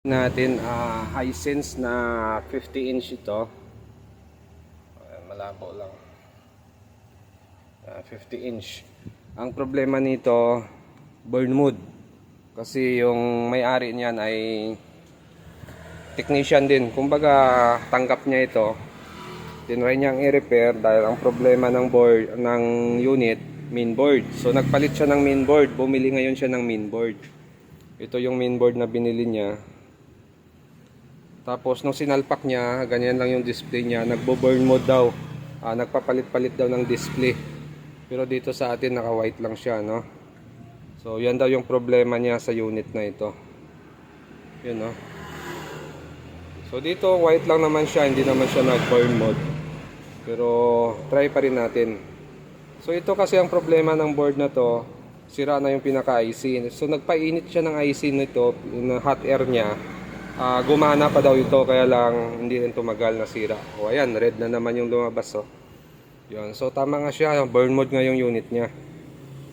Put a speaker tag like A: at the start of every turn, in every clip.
A: Natin Hisense na 50 inch ito. Malabo lang. 50 inch. Ang problema nito, burn mode. Kasi yung may-ari niyan ay technician din. Kumbaga tanggap niya ito. Tinry niyang i-repair dahil ang problema ng board ng unit, main board. So nagpalit siya ng main board. Bumili ngayon siya ng main board. Ito yung main board na binili niya. Tapos nung sinalpak niya, ganyan lang yung display niya, nagbo-burn mode daw. Nagpapalit-palit daw ng display. Pero dito sa atin naka-white lang siya, no? So yan daw yung problema niya sa unit na ito. Yun, no? So dito white lang naman siya, hindi naman siya nag-burn mode. Pero try pa rin natin. So ito kasi ang problema ng board na to, sira na yung pinaka-IC. So nagpainit siya ng IC nito, yung hot air niya. Gumana pa daw ito, kaya lang hindi rin tumagal, nasira. O ayan, red na naman yung lumabas, oh. Yun. So tama nga siya, burn mode nga yung unit niya.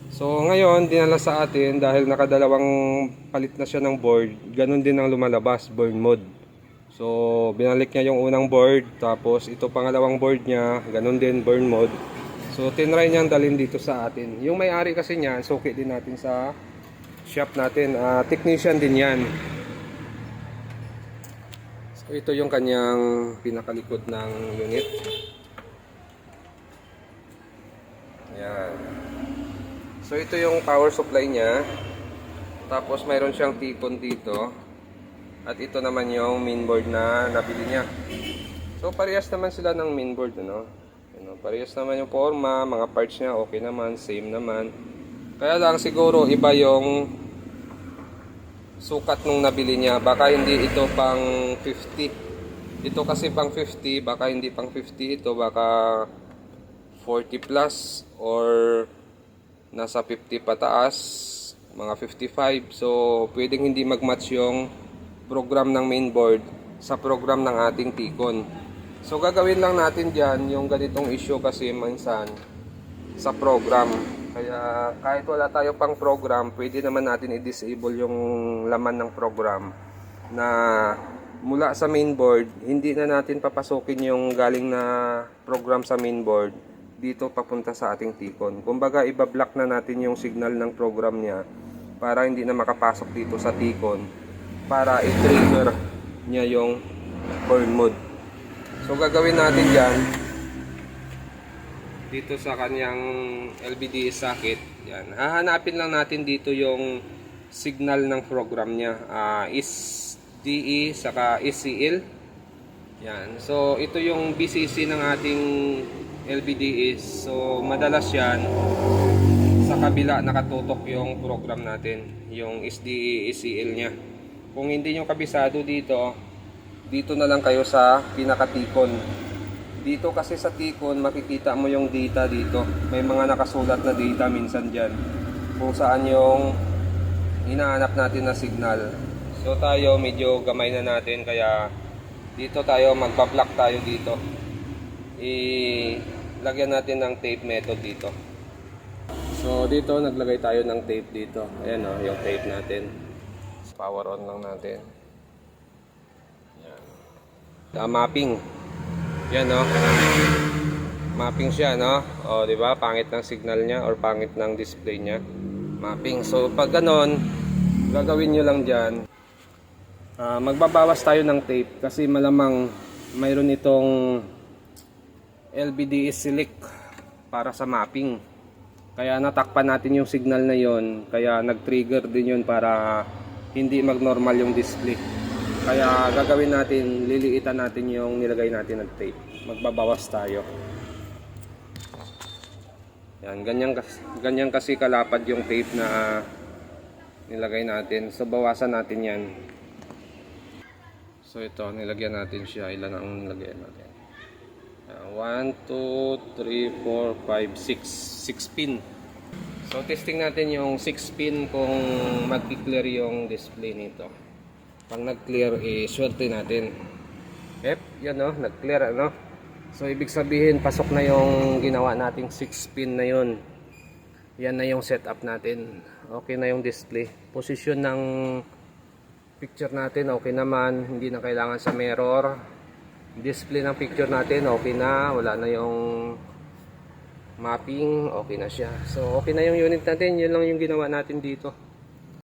A: So ngayon dinala sa atin dahil nakadalawang palit na siya ng board, ganun din ang lumalabas, burn mode. So binalik niya yung unang board, tapos ito pangalawang board niya, ganun din, burn mode. So tinry niyang dalhin dito sa atin. Yung may-ari kasi niyan, suki din natin sa shop natin, technician din yan. Ito yung kanyang pinakalikod ng unit. Ayan. So ito yung power supply niya. Tapos mayroon siyang tipon dito. At ito naman yung mainboard na nabili niya. So parehas naman sila ng mainboard, ano? Parehas naman yung forma, mga parts niya okay naman, same naman. Kaya lang siguro iba yung sukat nung nabili niya. Baka hindi ito pang 50. Ito kasi pang 50, baka hindi pang 50 ito, baka 40 plus or nasa 50 pataas, mga 55. So pwedeng hindi magmatch yung program ng mainboard sa program ng ating T-Con. So gagawin lang natin dyan yung ganitong issue kasi minsan sa program. Kaya kahit wala tayo pang program, pwede naman natin i-disable yung laman ng program na mula sa mainboard, hindi na natin papasukin yung galing na program sa mainboard dito papunta sa ating T-Con. Kumbaga ibablock na natin yung signal ng program niya para hindi na makapasok dito sa T-Con para i-trigger niya yung burn mode. So gagawin natin dyan dito sa kanyang LVDS socket, yan. Hahanapin lang natin dito yung signal ng program niya, SDE saka SCL. Yan. So ito yung BCC ng ating LVDS. So madalas yan sa kabila nakatutok yung program natin, yung SDE SCL niya. Kung hindi nyo kabisado dito, dito na lang kayo sa pinaka T-Con. Dito kasi sa T-Con makikita mo yung data dito. May mga nakasulat na data minsan dyan kung saan yung hinahanap natin na signal. So tayo medyo gamay na natin, kaya dito tayo magpa-block tayo dito. Ilagyan natin ng tape method dito. So dito naglagay tayo ng tape dito. Ayan, oh, yung tape natin. Power on lang natin. Yan. Mapping. Yan, no. Mapping siya, no. O, di ba? Pangit ng signal niya or pangit ng display niya. Mapping. So pag ganon, gagawin nyo lang dyan, magbabawas tayo ng tape kasi malamang mayroon itong LVDS select para sa mapping. Kaya natakpan natin yung signal na yon, kaya nag-trigger din yun para hindi mag-normal yung display. Kaya gagawin natin, liliitan natin yung nilagay natin ng tape. Magbabawas tayo. Yan, ganyan kasi kalapad yung tape na nilagay natin. So bawasan natin yan. So ito, nilagyan natin siya. Ilan ang nilagyan natin? 1, 2, 3, 4, 5, 6. 6 pin. So testing natin yung 6 pin kung mag-clear yung display nito. Pag nag-clear, swerte natin. Yan, no, nag-clear, ano. So ibig sabihin pasok na yung ginawa nating 6 pin na yun. Yan na yung setup natin. Okay na yung display. Position ng picture natin okay naman, hindi na kailangan sa mirror. Display ng picture natin okay na, wala na yung mapping, okay na siya. So okay na yung unit natin, yun lang yung ginawa natin dito.